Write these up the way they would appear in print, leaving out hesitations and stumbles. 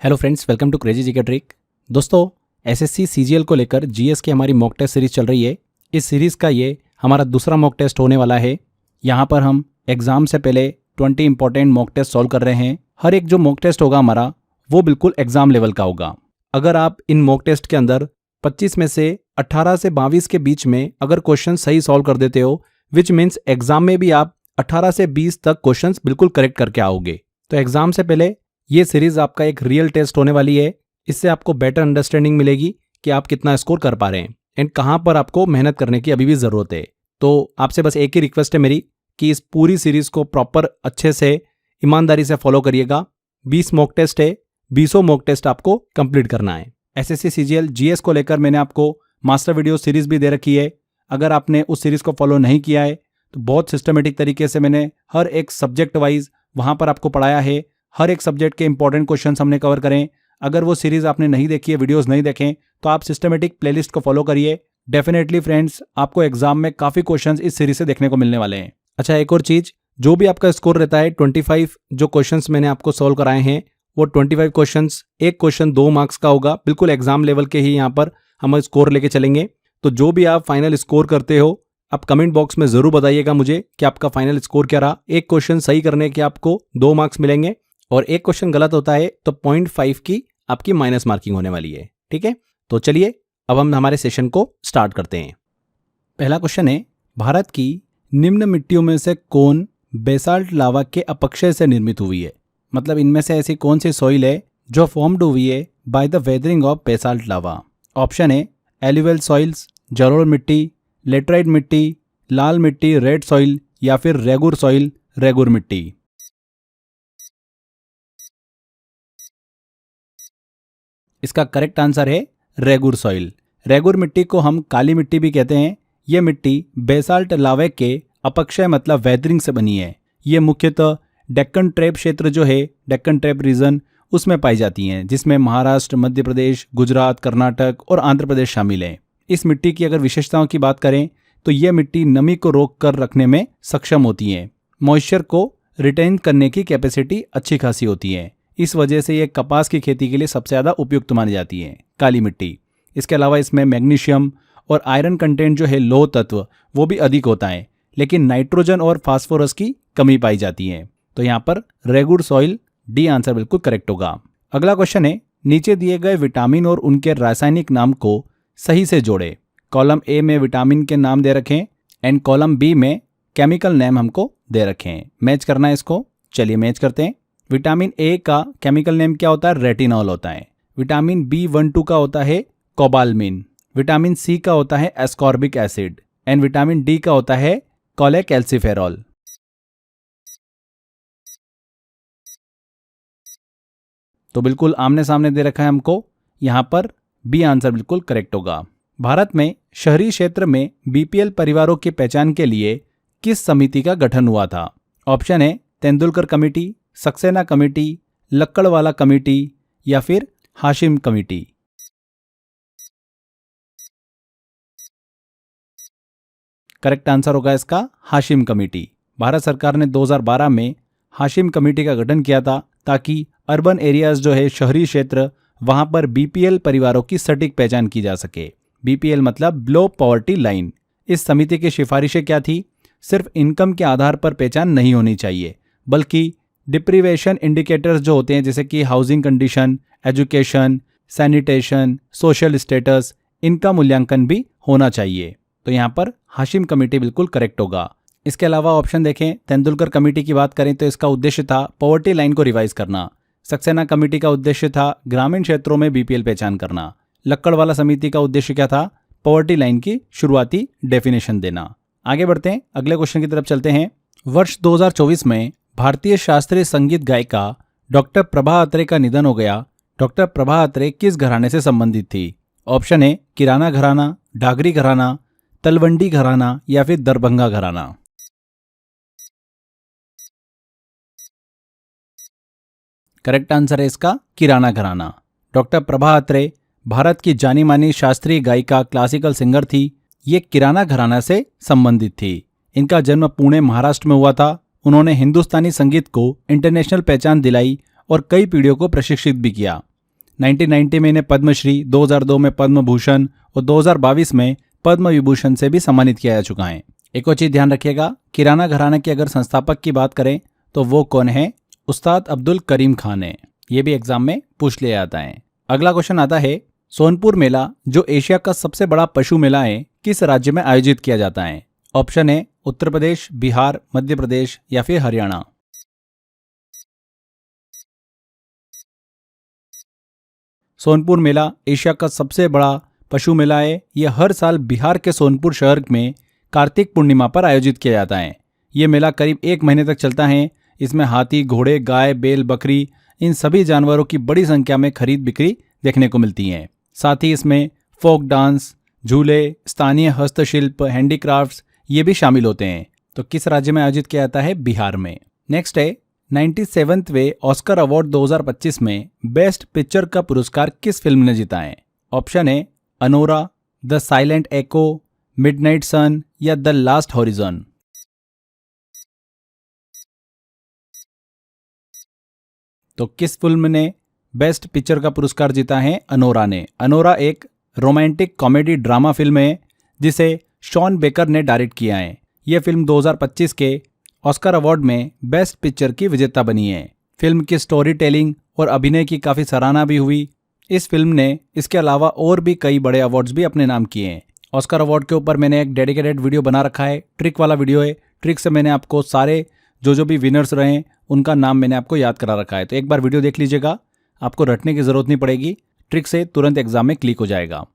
Hello friends, welcome to crazy GK trick. दोस्तों, SSC CGL को लेकर जीएस की हमारी मॉक टेस्ट सीरीज चल रही है। इस सीरीज़ का ये हमारा दूसरा मॉक टेस्ट होने वाला है। यहाँ पर हम एग्ज़ाम से पहले 20 इंपॉर्टेंट मॉक टेस्ट सॉल्व कर रहे हैं। हर एक जो मॉक टेस्ट होगा हमारा वो बिल्कुल एग्ज़ाम लेवल का होगा। अगर आप इन मॉक टेस्ट के अंदर 25 में से 18 से 22 के बीच में अगर क्वेश्चन सही सॉल्व कर देते हो, विच मीन्स एग्जाम में भी आप 18 से 20 तक क्वेश्चंस बिल्कुल करेक्ट करके आओगे। तो एग्जाम से पहले ये सीरीज आपका एक रियल टेस्ट होने वाली है। इससे आपको बेटर अंडरस्टैंडिंग मिलेगी कि आप कितना स्कोर कर पा रहे हैं एंड कहाँ पर आपको मेहनत करने की अभी भी ज़रूरत है। तो आपसे बस एक ही रिक्वेस्ट है मेरी कि इस पूरी सीरीज को प्रॉपर अच्छे से ईमानदारी से फॉलो करिएगा। 20 मॉक टेस्ट है, 20 मॉक टेस्ट आपको कंप्लीट करना है। एसएससी सीजीएल जीएस को लेकर मैंने आपको मास्टर वीडियो सीरीज भी दे रखी है। अगर आपने उस सीरीज को फॉलो नहीं किया है तो बहुत सिस्टमेटिक तरीके से मैंने हर एक सब्जेक्ट वाइज वहाँ पर आपको पढ़ाया है। हर एक सब्जेक्ट के इंपॉर्टेंट क्वेश्चंस हमने कवर करें। अगर वो सीरीज आपने नहीं देखी है, वीडियोस नहीं देखें, तो आप सिस्टमेटिक प्लेलिस्ट को फॉलो करिए। डेफिनेटली फ्रेंड्स, आपको एग्जाम में काफ़ी क्वेश्चंस इस सीरीज से देखने को मिलने वाले हैं। अच्छा, एक और चीज़, जो भी आपका स्कोर रहता है 25 जो क्वेश्चंस मैंने आपको सॉल्व कराए हैं वो 25 क्वेश्चंस, एक क्वेश्चन 2 मार्क्स का होगा। बिल्कुल एग्जाम लेवल के ही यहाँ पर हम स्कोर लेके चलेंगे। तो जो भी आप फाइनल स्कोर करते हो, आप कमेंट बॉक्स में ज़रूर बताइएगा मुझे कि आपका फाइनल स्कोर क्या रहा। एक क्वेश्चन सही करने के आपको 2 मार्क्स मिलेंगे और एक क्वेश्चन गलत होता है तो 0.5 की आपकी माइनस मार्किंग होने वाली है। ठीक है, तो चलिए अब हम हमारे सेशन को स्टार्ट करते हैं। पहला क्वेश्चन है, भारत की निम्न मिट्टियों में से कौन बेसाल्ट लावा के अपक्षय से निर्मित हुई है? मतलब इनमें से ऐसी कौन सी सॉइल है जो फॉर्म्ड हुई है by the weathering of basalt lava? Option है एल्यूवियल सॉइल्स, जलोढ़ मिट्टी, लेटराइट मिट्टी, लाल मिट्टी रेड सॉइल, या फिर रेगुर सॉइल रेगुर मिट्टी। इसका करेक्ट आंसर है रेगुर सॉइल। रेगुर मिट्टी को हम काली मिट्टी भी कहते हैं। यह मिट्टी बेसाल्ट लावे के अपक्षय मतलब वेदरिंग से बनी है। ये मुख्यतः डेक्कन ट्रैप क्षेत्र जो है, डेक्कन ट्रैप रीजन, उसमें पाई जाती हैं, जिसमें महाराष्ट्र, मध्य प्रदेश, गुजरात, कर्नाटक और आंध्र प्रदेश शामिल हैं। इस मिट्टी की अगर विशेषताओं की बात करें तो यह मिट्टी नमी को रोक कर रखने में सक्षम होती है। मॉइस्चर को रिटेन करने की कैपेसिटी अच्छी खासी होती है। इस वजह से ये कपास की खेती के लिए सबसे ज़्यादा उपयुक्त मानी जाती है, काली मिट्टी। इसके अलावा इसमें मैग्नीशियम और आयरन कंटेंट जो है, लोह तत्व, वो भी अधिक होता है, लेकिन नाइट्रोजन और फास्फोरस की कमी पाई जाती है। तो यहाँ पर रेगुर सॉइल, डी आंसर बिल्कुल करेक्ट होगा। अगला क्वेश्चन है, नीचे दिए गए विटामिन और उनके रासायनिक नाम को सही से जोड़े। कॉलम ए में विटामिन के नाम दे रखें एंड कॉलम बी में केमिकल नेम हमको दे रखें। मैच करना है इसको। चलिए मैच करते हैं। विटामिन ए का केमिकल नेम क्या होता है? रेटिनॉल होता है। विटामिन B12 का होता है कोबालमिन। विटामिन सी का होता है ascorbic acid and vitamin D का होता है कोलेकैल्सिफेरॉल। तो बिल्कुल आमने सामने दे रखा है हमको। यहाँ पर बी आंसर बिल्कुल करेक्ट होगा। भारत में शहरी क्षेत्र में बीपीएल परिवारों की पहचान के लिए किस समिति का गठन हुआ था? ऑप्शन है Tendulkar committee, Saxena committee, Lakdawala committee, या फिर हाशिम कमेटी। करेक्ट आंसर होगा इसका हाशिम कमेटी। भारत सरकार ने 2012 में हाशिम कमेटी का गठन किया था ताकि अर्बन एरियाज जो है, शहरी क्षेत्र, वहां पर बीपीएल परिवारों की सटीक पहचान की जा सके। बीपीएल मतलब बिलो पॉवर्टी लाइन। इस समिति की सिफारिशें क्या थी? सिर्फ इनकम के आधार पर पहचान नहीं होनी चाहिए, बल्कि डिप्रीवेशन इंडिकेटर्स जो होते हैं, जैसे कि housing condition, education, sanitation, social status, इनका मूल्यांकन भी होना चाहिए। तो यहाँ पर हाशिम कमेटी बिल्कुल करेक्ट होगा। इसके अलावा ऑप्शन देखें, तेंदुलकर कमेटी की बात करें तो इसका उद्देश्य था पॉवर्टी लाइन को रिवाइज करना। सक्सेना कमेटी का उद्देश्य था ग्रामीण क्षेत्रों में बीपीएल पहचान करना। लक्कड़वाला समिति का उद्देश्य क्या था? पॉवर्टी लाइन की शुरुआती डेफिनेशन देना। आगे बढ़ते हैं, अगले क्वेश्चन की तरफ चलते हैं। वर्ष 2024 में भारतीय शास्त्रीय संगीत गायिका डॉक्टर प्रभा अत्रे का निधन हो गया। डॉक्टर प्रभा अत्रे किस घराने से संबंधित थी? ऑप्शन है किराना घराना, डागरी घराना, तलवंडी घराना, या फिर दरभंगा घराना। करेक्ट आंसर है इसका किराना घराना। डॉक्टर प्रभा अत्रे भारत की जानी मानी शास्त्रीय गायिका, क्लासिकल सिंगर थी। ये किराना घराना से संबंधित थी। इनका जन्म पुणे, महाराष्ट्र में हुआ था। उन्होंने हिंदुस्तानी संगीत को इंटरनेशनल पहचान दिलाई और कई पीढ़ियों को प्रशिक्षित भी किया। 1990 में इन्हें पद्मश्री, 2002 में पद्म भूषण और 2022 में पद्म विभूषण से भी सम्मानित किया जा चुका है। एक और चीज ध्यान रखिएगा, किराना घराना के अगर संस्थापक की बात करें तो वो कौन है? उस्ताद अब्दुल करीम खान है। ये भी एग्जाम में पूछ लिया जाता है। अगला क्वेश्चन आता है, सोनपुर मेला जो एशिया का सबसे बड़ा पशु मेला है किस राज्य में आयोजित किया जाता है? ऑप्शन है उत्तर प्रदेश, बिहार, मध्य प्रदेश या फिर हरियाणा। सोनपुर मेला एशिया का सबसे बड़ा पशु मेला है। यह हर साल बिहार के सोनपुर शहर में कार्तिक पूर्णिमा पर आयोजित किया जाता है। ये मेला करीब 1 महीने तक चलता है। इसमें हाथी, घोड़े, गाय, बैल, बकरी, इन सभी जानवरों की बड़ी संख्या में खरीद बिक्री देखने को मिलती है। साथ ही इसमें फोक डांस, झूले, स्थानीय हस्तशिल्प, हैंडीक्राफ्ट्स ये भी शामिल होते हैं। तो किस राज्य में आयोजित किया जाता है? बिहार में। नेक्स्ट है 97वें ऑस्कर अवार्ड 2025 में बेस्ट पिक्चर का पुरस्कार किस फिल्म ने जीता है? ऑप्शन है Anora, the silent echo, midnight sun या द लास्ट हॉरिजॉन। तो किस फिल्म ने बेस्ट पिक्चर का पुरस्कार जीता है? अनोरा ने। अनोरा एक रोमांटिक कॉमेडी ड्रामा फिल्म है जिसे शॉन बेकर ने डायरेक्ट किया है। यह फिल्म 2025 के ऑस्कर अवार्ड में बेस्ट पिक्चर की विजेता बनी है। फिल्म की स्टोरी टेलिंग और अभिनय की काफ़ी सराहना भी हुई। इस फिल्म ने इसके अलावा और भी कई बड़े अवार्ड्स भी अपने नाम किए हैं। ऑस्कर अवार्ड के ऊपर मैंने एक डेडिकेटेड वीडियो बना रखा है, ट्रिक वाला वीडियो है। ट्रिक से मैंने आपको सारे जो भी विनर्स रहे हैं उनका नाम मैंने आपको याद करा रखा है। तो एक बार वीडियो देख लीजिएगा, आपको रटने की ज़रूरत नहीं पड़ेगी, ट्रिक से तुरंत एग्जाम में क्लिक हो जाएगा।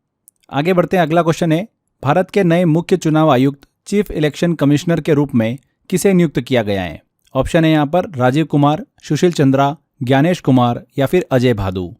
आगे बढ़ते हैं। अगला क्वेश्चन है, भारत के नए मुख्य चुनाव आयुक्त चीफ इलेक्शन कमिश्नर के रूप में किसे नियुक्त किया गया है? ऑप्शन है यहाँ पर राजीव कुमार, सुशील चंद्रा, ज्ञानेश कुमार या फिर अजय भादु।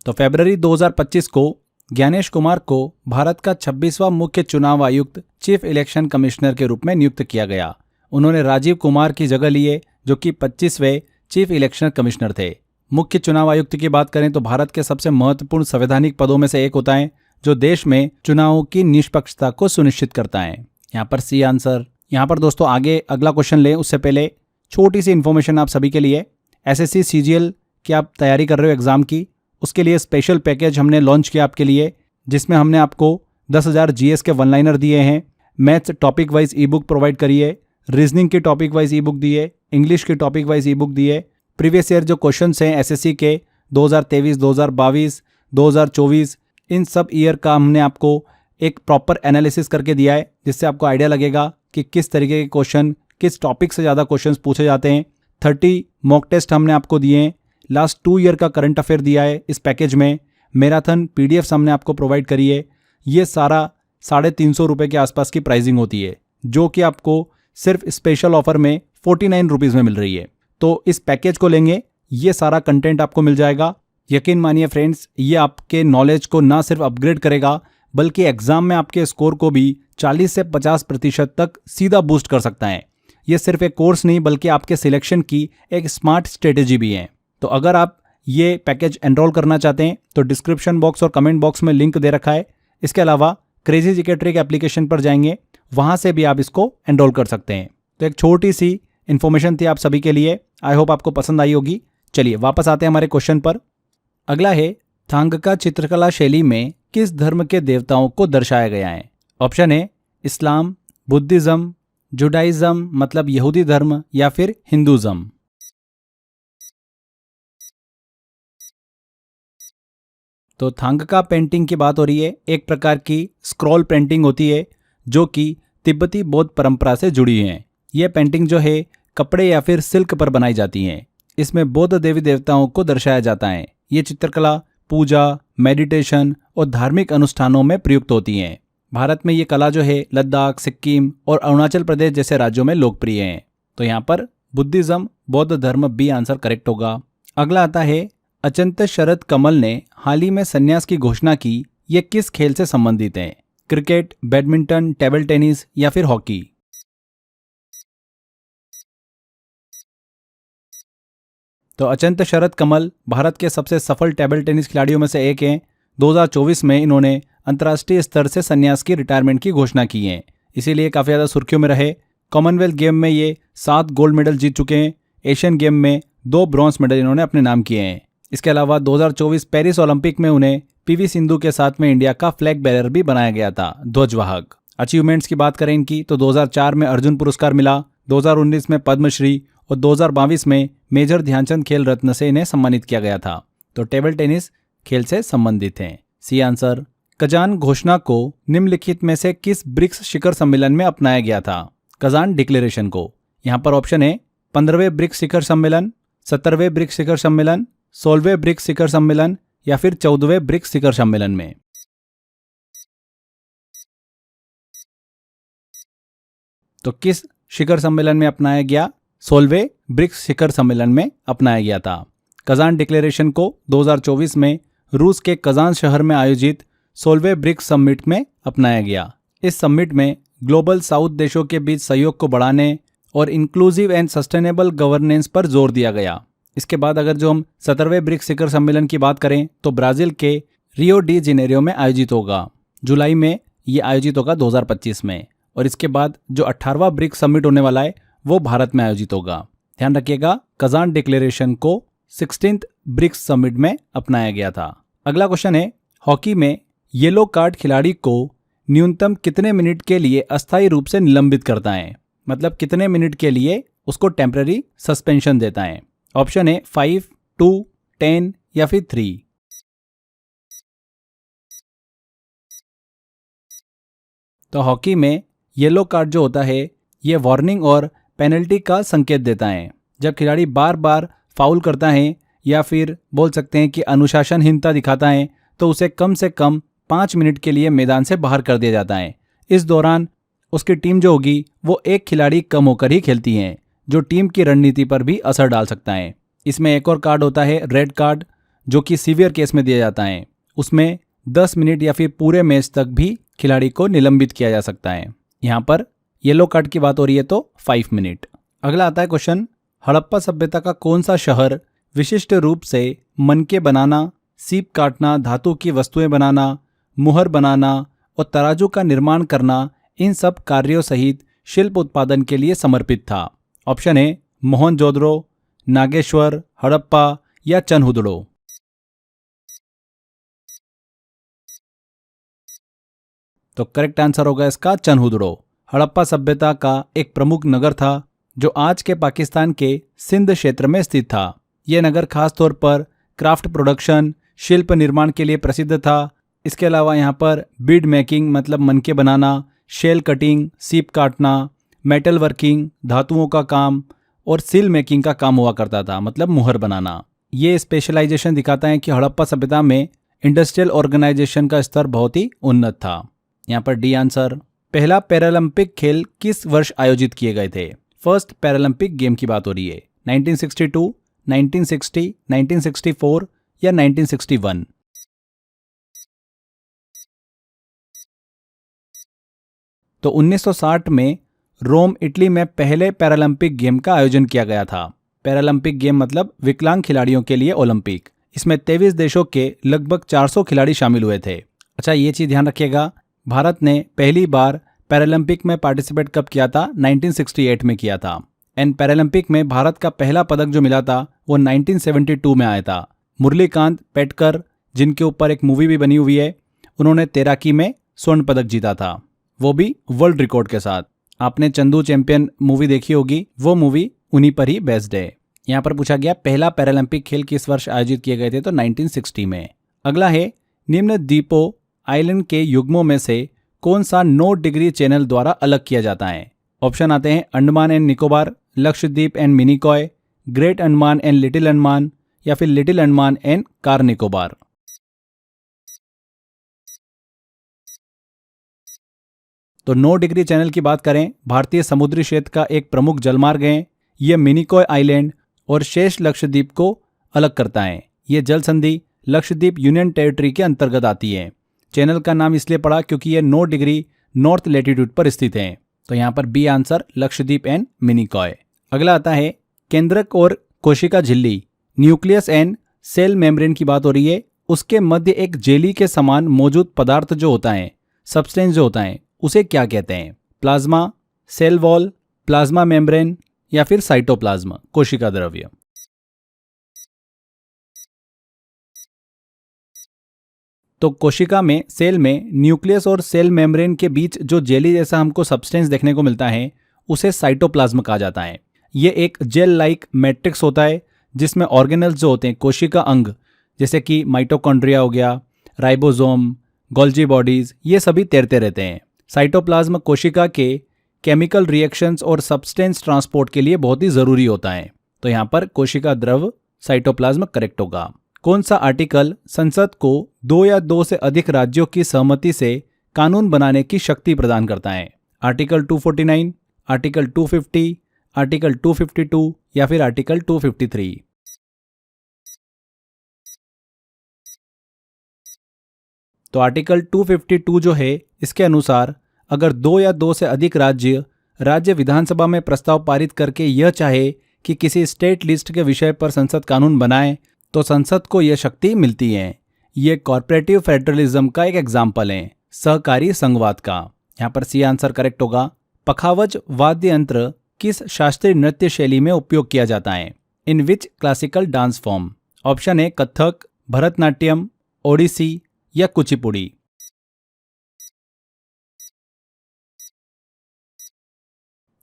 तो फरवरी 2025 को ज्ञानेश कुमार को भारत का 26वां मुख्य चुनाव आयुक्त चीफ इलेक्शन कमिश्नर के रूप में नियुक्त किया गया। उन्होंने राजीव कुमार की जगह लिए जो कि 25वें चीफ इलेक्शन कमिश्नर थे। मुख्य चुनाव आयुक्त की बात करें तो भारत के सबसे महत्वपूर्ण संवैधानिक पदों में से एक होता है जो देश में चुनावों की निष्पक्षता को सुनिश्चित करता है। यहाँ पर सी आंसर। यहाँ पर दोस्तों आगे अगला क्वेश्चन लें उससे पहले छोटी सी इन्फॉर्मेशन आप सभी के लिए। एसएससी सीजीएल की आप तैयारी कर रहे हो एग्जाम की, उसके लिए स्पेशल पैकेज हमने लॉन्च किया आपके लिए, जिसमें हमने आपको 10,000 जीएस के वन लाइनर दिए हैं, मैथ्स टॉपिक वाइज ई बुक प्रोवाइड करिए, रीजनिंग की टॉपिक वाइज ई बुक दिए, इंग्लिश की टॉपिक वाइज ई बुक दिए, प्रीवियस ईयर जो क्वेश्चंस हैं एसएससी के 2023, 2022, 2024 इन सब ईयर का हमने आपको एक प्रॉपर एनालिसिस करके दिया है, जिससे आपको आइडिया लगेगा कि किस तरीके के क्वेश्चन, किस टॉपिक से ज़्यादा क्वेश्चंस पूछे जाते हैं। 30 मॉक टेस्ट हमने आपको दिए हैं, लास्ट 2 ईयर का करंट अफेयर दिया है इस पैकेज में, मैराथन पीडीएफ हमने आपको प्रोवाइड करी है। ये सारा 350 रुपये के आसपास की प्राइसिंग होती है, जो कि आपको सिर्फ स्पेशल ऑफर में 49 रुपीज़ में मिल रही है। तो इस पैकेज को लेंगे, ये सारा कंटेंट आपको मिल जाएगा। यकीन मानिए फ्रेंड्स, ये आपके नॉलेज को ना सिर्फ अपग्रेड करेगा बल्कि एग्जाम में आपके स्कोर को भी 40 से 50% तक सीधा बूस्ट कर सकता है। ये सिर्फ एक कोर्स नहीं बल्कि आपके सिलेक्शन की एक स्मार्ट स्ट्रेटेजी भी है। तो अगर आप ये पैकेज एनरोल करना चाहते हैं तो डिस्क्रिप्शन बॉक्स और कमेंट बॉक्स में लिंक दे रखा है। इसके अलावा क्रेजी जीके ट्रिक एप्लीकेशन पर जाएंगे, वहाँ से भी आप इसको एनरोल कर सकते हैं। तो एक छोटी सी इन्फॉर्मेशन थी आप सभी के लिए, आई होप आपको पसंद आई होगी। चलिए वापस आते हैं हमारे क्वेश्चन पर। अगला है, थांगका चित्रकला शैली में किस धर्म के देवताओं को दर्शाया गया है? ऑप्शन है इस्लाम, बुद्धिज्म, जुडाइज्म मतलब यहूदी धर्म या फिर हिंदुज्म। तो थांगका पेंटिंग की बात हो रही है, एक प्रकार की स्क्रॉल पेंटिंग होती है जो कि तिब्बती बौद्ध परंपरा से जुड़ी है। यह पेंटिंग जो है कपड़े या फिर सिल्क पर बनाई जाती है। इसमें बौद्ध देवी देवताओं को दर्शाया जाता है। ये चित्रकला पूजा, मेडिटेशन और धार्मिक अनुष्ठानों में प्रयुक्त होती हैं। भारत में ये कला जो है लद्दाख, सिक्किम और अरुणाचल प्रदेश जैसे राज्यों में लोकप्रिय है। तो यहाँ पर बुद्धिज्म, बौद्ध धर्म बी आंसर करेक्ट होगा। अगला आता है, अचंत शरद कमल ने हाल ही में संन्यास की घोषणा की, ये किस खेल से संबंधित है? क्रिकेट, बैडमिंटन, टेबल टेनिस या फिर हॉकी? तो अचंत शरद कमल भारत के सबसे सफल टेबल टेनिस खिलाड़ियों में से एक हैं। 2024 में इन्होंने अंतर्राष्ट्रीय स्तर से संन्यास की रिटायरमेंट की घोषणा की है, इसीलिए काफ़ी ज़्यादा सुर्खियों में रहे। कॉमनवेल्थ गेम में ये 7 गोल्ड मेडल जीत चुके हैं। एशियन गेम में 2 ब्रॉन्ज मेडल इन्होंने अपने नाम किए हैं। इसके अलावा 2024 पेरिस ओलंपिक में उन्हें पीवी सिंधु के साथ में इंडिया का फ्लैग बेरर भी बनाया गया था, ध्वजवाहक। अचीवमेंट्स की बात करें इनकी तो 2004 में अर्जुन पुरस्कार मिला, 2019 में पद्मश्री और 2022 में मेजर ध्यानचंद खेल रत्न से इन्हें सम्मानित किया गया था। तो टेबल टेनिस खेल से संबंधित हैं। C answer. कजान घोषणा को निम्नलिखित में से किस ब्रिक्स शिखर सम्मेलन में अपनाया गया था? कजान डिक्लेरेशन को। यहाँ पर ऑप्शन है 15वें ब्रिक्स शिखर सम्मेलन, 17वें ब्रिक्स शिखर सम्मेलन, 16वें ब्रिक्स शिखर सम्मेलन या फिर 14वें ब्रिक्स शिखर सम्मेलन में। तो किस शिखर सम्मेलन में अपनाया गया? 16वें ब्रिक्स शिखर सम्मेलन में अपनाया गया था। कजान डिक्लेरेशन को 2024 में रूस के कजान शहर में आयोजित 16वें ब्रिक्स समिट में अपनाया गया। इस समिट में ग्लोबल साउथ देशों के बीच सहयोग को बढ़ाने और इंक्लूसिव एंड सस्टेनेबल गवर्नेंस पर जोर दिया गया। इसके बाद अगर जो हम 17वें ब्रिक्स शिखर सम्मेलन की बात करें तो ब्राजील के रियो डी जेनेरियो में आयोजित होगा। जुलाई में ये आयोजित होगा 2025 में। और इसके बाद जो 18वां ब्रिक्स समिट होने वाला है वो भारत में आयोजित होगा। ध्यान रखिएगा, कजान डिक्लेरेशन को 16th ब्रिक्स समिट में अपनाया गया था। अगला क्वेश्चन है, हॉकी में येलो कार्ड खिलाड़ी को न्यूनतम कितने मिनट के लिए अस्थायी रूप से निलंबित करता है? मतलब कितने मिनट के लिए उसको टेम्पररी सस्पेंशन देता है? ऑप्शन है 5, 2, 10 या फिर 3। तो हॉकी में येलो कार्ड जो होता है ये वार्निंग और पेनल्टी का संकेत देता है। जब खिलाड़ी बार बार फाउल करता है या फिर बोल सकते हैं कि अनुशासनहीनता दिखाता है तो उसे कम से कम 5 मिनट के लिए मैदान से बाहर कर दिया जाता है। इस दौरान उसकी टीम जो होगी वो एक खिलाड़ी कम होकर ही खेलती है, जो टीम की रणनीति पर भी असर डाल सकता है। इसमें एक और कार्ड होता है रेड कार्ड, जो कि सीवियर केस में दिया जाता है। उसमें 10 मिनट या फिर पूरे मैच तक भी खिलाड़ी को निलंबित किया जा सकता है। यहाँ पर येलो कार्ड की बात हो रही है तो 5 मिनट। अगला आता है क्वेश्चन, हड़प्पा सभ्यता का कौन सा शहर विशिष्ट रूप से मनके बनाना, सीप काटना, धातु की वस्तुएं बनाना, मुहर बनाना और तराजू का निर्माण करना, इन सब कार्यों सहित शिल्प उत्पादन के लिए समर्पित था? ऑप्शन है मोहनजोदड़ो, नागेश्वर, हड़प्पा या चनहुदड़ो। तो करेक्ट आंसर होगा इसका चनहुदड़ो। हड़प्पा सभ्यता का एक प्रमुख नगर था जो आज के पाकिस्तान के सिंध क्षेत्र में स्थित था। यह नगर खास तौर पर क्राफ्ट प्रोडक्शन, शिल्प निर्माण के लिए प्रसिद्ध था। इसके अलावा यहाँ पर बीड मेकिंग मतलब मनके बनाना, शेल कटिंग, सीप काटना, मेटल वर्किंग, धातुओं का काम और सील मेकिंग का काम हुआ करता था, मतलब मुहर बनाना। ये स्पेशलाइजेशन दिखाता है कि हड़प्पा सभ्यता में इंडस्ट्रियल ऑर्गेनाइजेशन का स्तर बहुत ही उन्नत था। यहाँ पर डी आंसर। पहला पैरालंपिक खेल किस वर्ष आयोजित किए गए थे? फर्स्ट पैरालंपिक गेम की बात हो रही है। 1962, 1960, 1964 या 1961? तो 1960 में रोम, इटली में पहले पैरालंपिक गेम का आयोजन किया गया था। पैरालंपिक गेम मतलब विकलांग खिलाड़ियों के लिए ओलंपिक। इसमें 23 देशों के लगभग 400 खिलाड़ी शामिल हुए थे। अच्छा, ये चीज ध्यान रखिएगा, भारत ने पहली बार पैरालंपिक में पार्टिसिपेट कब किया था? 1968 में किया था। एंड पैरालंपिक में भारत का पहला पदक जो मिला था वो 1972 में आया था। मुरलीकांत पेटकर, जिनके ऊपर एक मूवी भी बनी हुई है, उन्होंने तैराकी में स्वर्ण पदक जीता था, वो भी वर्ल्ड रिकॉर्ड के साथ। आपने चंदू चैंपियन मूवी देखी होगी, वो मूवी उन्हीं पर ही बेस्ड है। यहाँ पर पूछा गया पहला पैरालंपिक खेल किस वर्ष आयोजित किए गए थे? तो 1960 में। अगला है, निम्न द्वीपों आइलैंड के युग्मों में से कौन सा 9 डिग्री चैनल द्वारा अलग किया जाता है? ऑप्शन आते हैं Andaman and Nicobar, Lakshadweep and Minicoy, great Andaman and little Andaman या फिर little Andaman and car Nicobar. तो 9 डिग्री चैनल की बात करें, भारतीय समुद्री क्षेत्र का एक प्रमुख जलमार्ग है। यह मिनिकॉय आइलैंड और शेष लक्षद्वीप को अलग करता है। यह जल संधि लक्षद्वीप यूनियन टेरिटरी के अंतर्गत आती है। चैनल का नाम इसलिए पड़ा क्योंकि यह 9 डिग्री नॉर्थ लैटिट्यूड पर स्थित है। तो यहाँ पर B answer, Lakshadweep and Minicoy. अगला आता है, केंद्रक और कोशिका झिल्ली, न्यूक्लियस एंड सेल मेम्ब्रेन की बात हो रही है। उसके मध्य एक जेली के समान मौजूद पदार्थ जो होता है, सब्सटेंस जो होता है, उसे क्या कहते हैं? Plasma, cell wall, plasma membrane या फिर साइटोप्लाज्म कोशिका द्रव्य। तो कोशिका में, सेल में न्यूक्लियस और सेल मेम्ब्रेन के बीच जो जेली जैसा हमको सब्सटेंस देखने को मिलता है उसे साइटोप्लाज्म कहा जाता है। ये एक जेल लाइक मैट्रिक्स होता है जिसमें ऑर्गेनल्स जो होते हैं, कोशिका अंग, जैसे कि माइटोकॉन्ड्रिया हो गया, राइबोसोम, गोल्जी बॉडीज, ये सभी तैरते रहते हैं। साइटोप्लाज्म कोशिका के केमिकल रिएक्शंस और सब्सटेंस ट्रांसपोर्ट के लिए बहुत ही ज़रूरी होता है। तो यहाँ पर कोशिका द्रव साइटोप्लाज्म करेक्ट होगा। कौन सा आर्टिकल संसद को 2 या 2 से अधिक राज्यों की सहमति से कानून बनाने की शक्ति प्रदान करता है? आर्टिकल 249, आर्टिकल 250, आर्टिकल 252 या फिर आर्टिकल 253? तो आर्टिकल 252 जो है, इसके अनुसार अगर 2 या 2 से अधिक राज्य विधानसभा में प्रस्ताव पारित करके यह चाहे कि किसी स्टेट लिस्ट के विषय पर संसद कानून बनाए तो संसद को यह शक्ति मिलती है। ये कॉर्पोरेटिव फेडरलिज्म का एक एग्जाम्पल है, सहकारी संघवाद का। यहाँ पर सी आंसर करेक्ट होगा। पखावज वाद्य यंत्र किस शास्त्रीय नृत्य शैली में उपयोग किया जाता है? In which classical dance form? Option A Kathak, Bharatanatyam, Odissi या कुचिपुड़ी?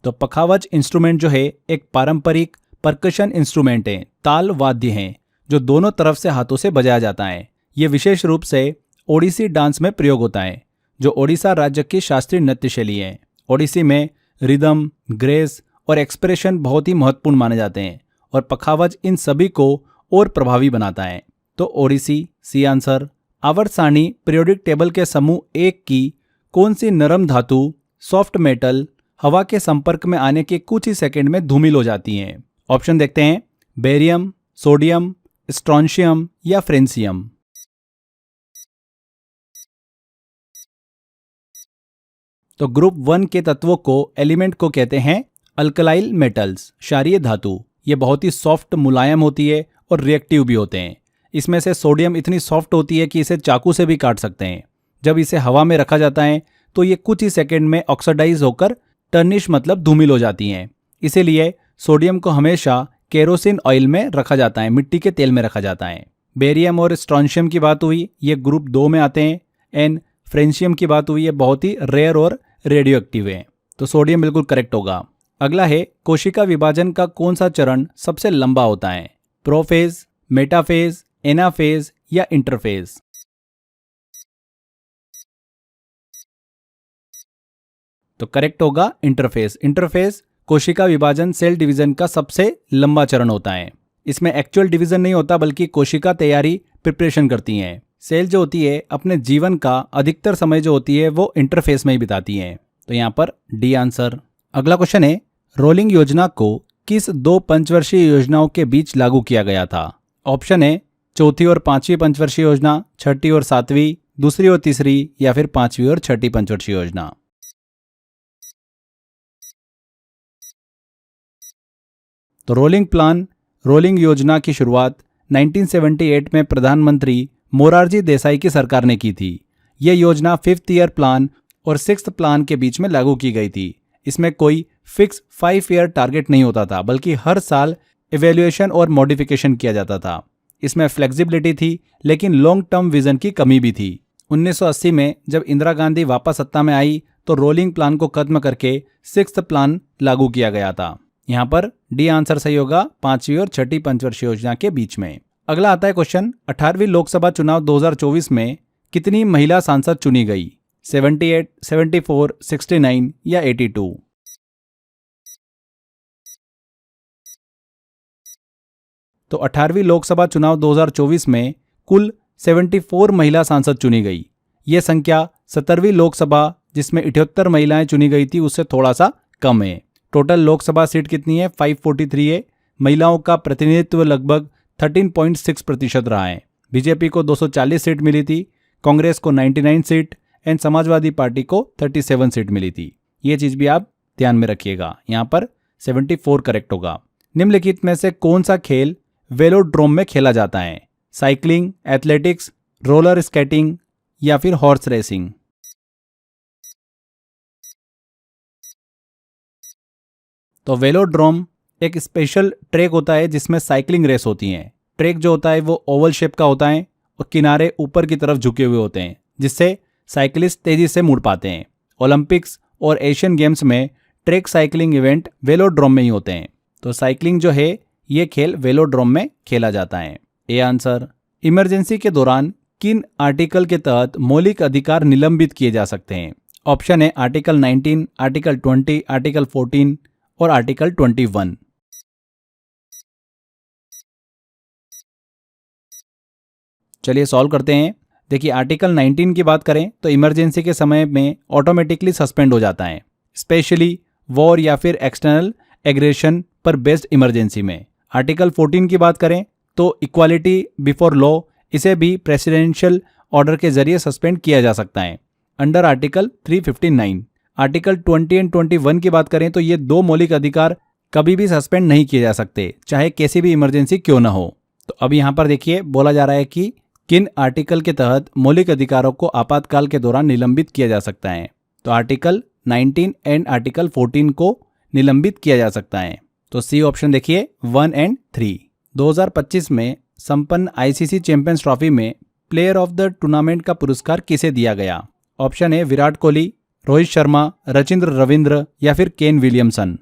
तो पखावज इंस्ट्रूमेंट जो है एक पारंपरिक परकशन इंस्ट्रूमेंट है, ताल वाद्य है जो दोनों तरफ से हाथों से बजाया जाता है। ये विशेष रूप से ओडिसी डांस में प्रयोग होता है जो ओडिशा राज्य की शास्त्रीय नृत्य शैली है। ओडिसी में रिदम, ग्रेस और एक्सप्रेशन बहुत ही महत्वपूर्ण माने जाते हैं और पखावज इन सभी को और प्रभावी बनाता है। तो ओडिसी सी आंसर। आवर्त सारणी पीरियोडिक टेबल के समूह 1 की कौन सी नरम धातु, सॉफ्ट मेटल, हवा के संपर्क में आने के कुछ ही सेकंड में धूमिल हो जाती हैं? ऑप्शन देखते हैं, बेरियम, सोडियम, स्ट्रोंशियम या फ्रेंसियम? तो ग्रुप 1 के तत्वों को, एलिमेंट को कहते हैं अल्कलाइल मेटल्स, क्षारीय धातु। ये बहुत ही सॉफ्ट, मुलायम होती है और रिएक्टिव भी होते हैं। इसमें से सोडियम इतनी सॉफ्ट होती है कि इसे चाकू से भी काट सकते हैं। जब इसे हवा में रखा जाता है तो ये कुछ ही सेकंड में ऑक्सीडाइज होकर टर्निश मतलब धूमिल हो जाती हैं। इसीलिए सोडियम को हमेशा केरोसिन ऑयल में रखा जाता है, मिट्टी के तेल में रखा जाता है। बेरियम और स्ट्रोंशियम की बात हुई, ये ग्रुप 2 में आते हैं। एंड फ्रेंशियम की बात हुई, ये बहुत ही रेयर और रेडियो एक्टिव है। तो सोडियम बिल्कुल करेक्ट होगा। अगला है, कोशिका विभाजन का कौन सा चरण सबसे लंबा होता है? प्रोफेज, मेटाफेज, एनाफेज या इंटरफेज? तो करेक्ट होगा इंटरफेज। इंटरफेज कोशिका विभाजन, सेल डिवीजन का सबसे लंबा चरण होता है। इसमें एक्चुअल डिवीजन नहीं होता बल्कि कोशिका तैयारी, प्रिपरेशन करती हैं। सेल जो होती है अपने जीवन का अधिकतर समय जो होती है वो इंटरफेस में ही बिताती हैं। तो यहाँ पर डी आंसर। अगला क्वेश्चन है, रोलिंग योजना को किस 2 पंचवर्षीय योजनाओं के बीच लागू किया गया था? ऑप्शन है चौथी और 5वीं पंचवर्षीय योजना, छठी और 7वीं, दूसरी और तीसरी या फिर 5वीं और 6ठी पंचवर्षीय योजना? तो रोलिंग योजना की शुरुआत 1978 में प्रधानमंत्री मोरारजी देसाई की सरकार ने की थी। यह योजना 5th ईयर प्लान और 6th प्लान के बीच में लागू की गई थी। इसमें कोई फिक्स 5 ईयर टारगेट नहीं होता था बल्कि हर साल इवेल्युएशन और मॉडिफिकेशन किया जाता था। इसमें फ्लेक्सिबिलिटी थी लेकिन लॉन्ग टर्म विजन की कमी भी थी। 1980 में जब इंदिरा गांधी वापस सत्ता में आई तो रोलिंग प्लान को खत्म करके 6th प्लान लागू किया गया था। यहाँ पर डी आंसर सही होगा, 5वीं और 6ठी पंचवर्षीय योजना के बीच में। अगला आता है क्वेश्चन, 18वीं लोकसभा चुनाव 2024 में कितनी महिला सांसद चुनी गई? 78, 74, 69 या 82? तो 18वीं लोकसभा चुनाव 2024 में कुल 74 महिला सांसद चुनी गई। ये संख्या 17वीं लोकसभा जिसमें 78 महिलाएं चुनी गई थी उससे थोड़ा सा कम है। टोटल लोकसभा सीट कितनी है? 543 है। महिलाओं का प्रतिनिधित्व लगभग 13.6% रहा है। बीजेपी को 240 सीट मिली थी, कांग्रेस को 99 सीट एंड समाजवादी पार्टी को 37 सीट मिली थी। ये चीज भी आप ध्यान में रखिएगा। यहाँ पर 74 करेक्ट होगा। निम्नलिखित में से कौन सा खेल वेलोड्रोम में खेला जाता है? साइकिलिंग, एथलेटिक्स, रोलर स्केटिंग या फिर हॉर्स रेसिंग? तो वेलोड्रोम एक स्पेशल ट्रैक होता है जिसमें साइकिलिंग रेस होती हैं। ट्रैक जो होता है वो ओवल शेप का होता है और किनारे ऊपर की तरफ झुके हुए होते हैं, जिससे साइकिलिस्ट तेजी से मुड़ पाते हैं। ओलंपिक्स और एशियन गेम्स में ट्रैक साइकिलिंग इवेंट वेलोड्रोम में ही होते हैं। तो साइकिलिंग जो है ये खेल वेलोड्रोम में खेला जाता है। A answer. इमरजेंसी के दौरान किन आर्टिकल के तहत मौलिक अधिकार निलंबित किए जा सकते हैं? ऑप्शन है आर्टिकल 19, आर्टिकल 20, आर्टिकल 14 और आर्टिकल 21। चलिए सॉल्व करते हैं। देखिए आर्टिकल 19 की बात करें तो इमरजेंसी के समय में ऑटोमेटिकली सस्पेंड हो जाता है, स्पेशली वॉर या फिर एक्सटर्नल एग्रेशन पर बेस्ड इमरजेंसी में। आर्टिकल 14 की बात करें तो इक्वालिटी बिफोर लॉ, इसे भी प्रेसिडेंशियल ऑर्डर के जरिए सस्पेंड किया जा सकता है अंडर आर्टिकल 359। आर्टिकल 20 एंड 21 की बात करें तो ये दो मौलिक अधिकार कभी भी सस्पेंड नहीं किए जा सकते, चाहे कैसी भी इमरजेंसी क्यों ना हो। तो अब यहाँ पर देखिए बोला जा रहा है कि किन आर्टिकल के तहत मौलिक अधिकारों को आपातकाल के दौरान निलंबित किया जा सकता है। तो आर्टिकल 19 एंड आर्टिकल 14 को निलंबित किया जा सकता है। तो सी ऑप्शन देखिए 1 एंड 3। 2025 में संपन्न आईसीसी चैंपियंस ट्रॉफी में प्लेयर ऑफ द टूर्नामेंट का पुरस्कार किसे दिया गया? ऑप्शन है विराट कोहली, रोहित शर्मा, रचिंद्र रविंद्र या फिर केन विलियमसन।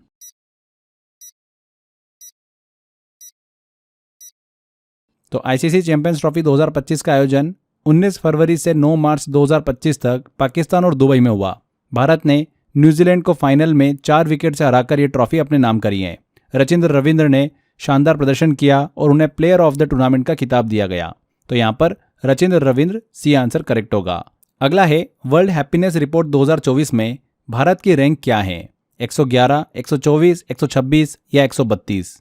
तो आईसीसी चैंपियंस ट्रॉफी 2025 का आयोजन 19 फरवरी से 9 मार्च 2025 तक पाकिस्तान और दुबई में हुआ। भारत ने न्यूजीलैंड को फाइनल में 4 विकेट से हराकर ये ट्रॉफी अपने नाम करी है। रचिंद्र रविंद्र ने शानदार प्रदर्शन किया और उन्हें प्लेयर ऑफ द टूर्नामेंट का खिताब दिया गया। तो यहाँ पर रचिंद्र रविंद्र सी आंसर करेक्ट होगा। अगला है वर्ल्ड हैप्पीनेस रिपोर्ट 2024 में भारत की रैंक क्या है? 111, 124, 126 या 132?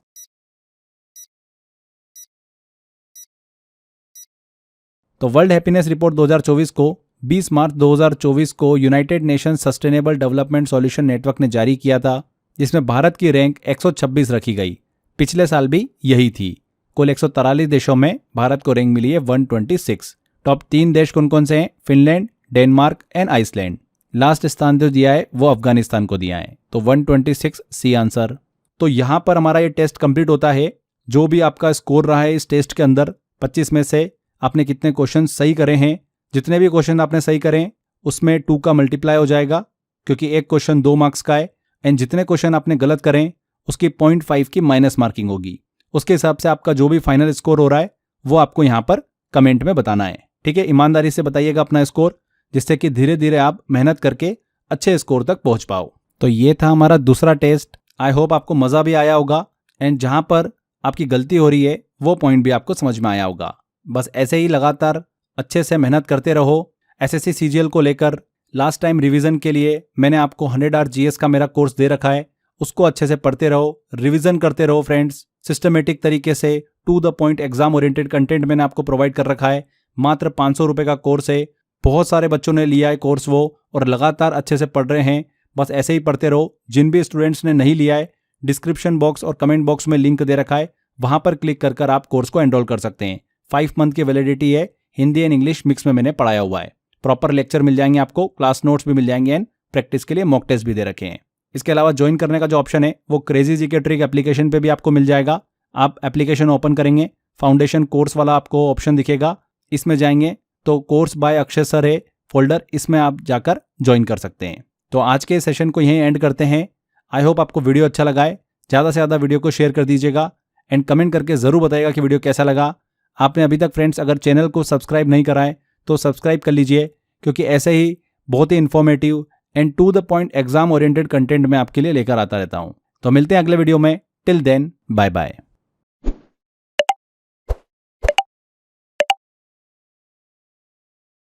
तो वर्ल्ड हैप्पीनेस रिपोर्ट 2024 को 20 मार्च 2024 को United Nations sustainable development solution network ने जारी किया था, जिसमें भारत की रैंक 126 रखी गई। पिछले साल भी यही थी। कुल 143 देशों में भारत को रैंक मिली है 126। टॉप 3 देश कौन कौन से हैं? Finland, Denmark and Iceland. Last स्थान जो दिया है वो अफगानिस्तान को दिया है। तो 126 सी आंसर। तो यहाँ पर हमारा ये टेस्ट कंप्लीट होता है। जो भी आपका स्कोर रहा है इस टेस्ट के अंदर 25 में से आपने कितने क्वेश्चन सही करे हैं, जितने भी क्वेश्चन आपने सही करें उसमें 2 का मल्टीप्लाई हो जाएगा, क्योंकि एक क्वेश्चन 2 मार्क्स का है। एंड जितने क्वेश्चन आपने गलत करें उसकी 0.5 की माइनस मार्किंग होगी। उसके हिसाब से आपका जो भी फाइनल स्कोर हो रहा है वो आपको यहाँ पर कमेंट में बताना है। ठीक है, ईमानदारी से बताइएगा अपना स्कोर, जिससे कि धीरे धीरे आप मेहनत करके अच्छे स्कोर तक पहुंच पाओ। तो ये था हमारा दूसरा टेस्ट। आई होप आपको मज़ा भी आया होगा एंड जहाँ पर आपकी गलती हो रही है वो पॉइंट भी आपको समझ में आया होगा। बस ऐसे ही लगातार अच्छे से मेहनत करते रहो। एसएससी सीजीएल को लेकर लास्ट टाइम रिवीजन के लिए मैंने आपको 100 आवर जीएस का मेरा कोर्स दे रखा है, उसको अच्छे से पढ़ते रहो, रिवीजन करते रहो फ्रेंड्स। सिस्टमेटिक तरीके से to the point exam oriented content मैंने आपको प्रोवाइड कर रखा है। मात्र 500 रुपये का कोर्स है। बहुत सारे बच्चों ने लिया है कोर्स वो, और लगातार अच्छे से पढ़ रहे हैं। बस ऐसे ही पढ़ते रहो। जिन भी स्टूडेंट्स ने नहीं लिया है, डिस्क्रिप्शन बॉक्स और कमेंट बॉक्स में लिंक दे रखा है, वहां पर क्लिक कर आप कोर्स को एनरोल कर सकते हैं। 5 मंथ की वैलिडिटी है। हिंदी एंड इंग्लिश मिक्स में मैंने पढ़ाया हुआ है। प्रॉपर लेक्चर मिल जाएंगे आपको, क्लास नोट्स भी मिल जाएंगे एंड प्रैक्टिस के लिए मॉक टेस्ट भी दे रखे हैं। इसके अलावा ज्वाइन करने का जो ऑप्शन है वो क्रेजी जीके ट्रिक एप्लीकेशन पे भी आपको मिल जाएगा। आप एप्लीकेशन ओपन करेंगे, फाउंडेशन कोर्स वाला आपको ऑप्शन दिखेगा, इसमें जाएंगे तो कोर्स बाय अक्षय सर है फोल्डर, इसमें आप जाकर ज्वाइन कर सकते हैं। तो आज के सेशन को यहीं एंड करते हैं। आई होप आपको वीडियो अच्छा लगा है। ज़्यादा से ज़्यादा वीडियो को शेयर कर दीजिएगा एंड कमेंट करके ज़रूर बताइएगा कि वीडियो कैसा लगा। आपने अभी तक फ्रेंड्स अगर चैनल को सब्सक्राइब नहीं करा है तो सब्सक्राइब कर लीजिए, क्योंकि ऐसे ही बहुत ही informative and to the point exam oriented content मैं आपके लिए लेकर आता रहता हूँ। तो मिलते हैं अगले वीडियो में। Till then bye bye.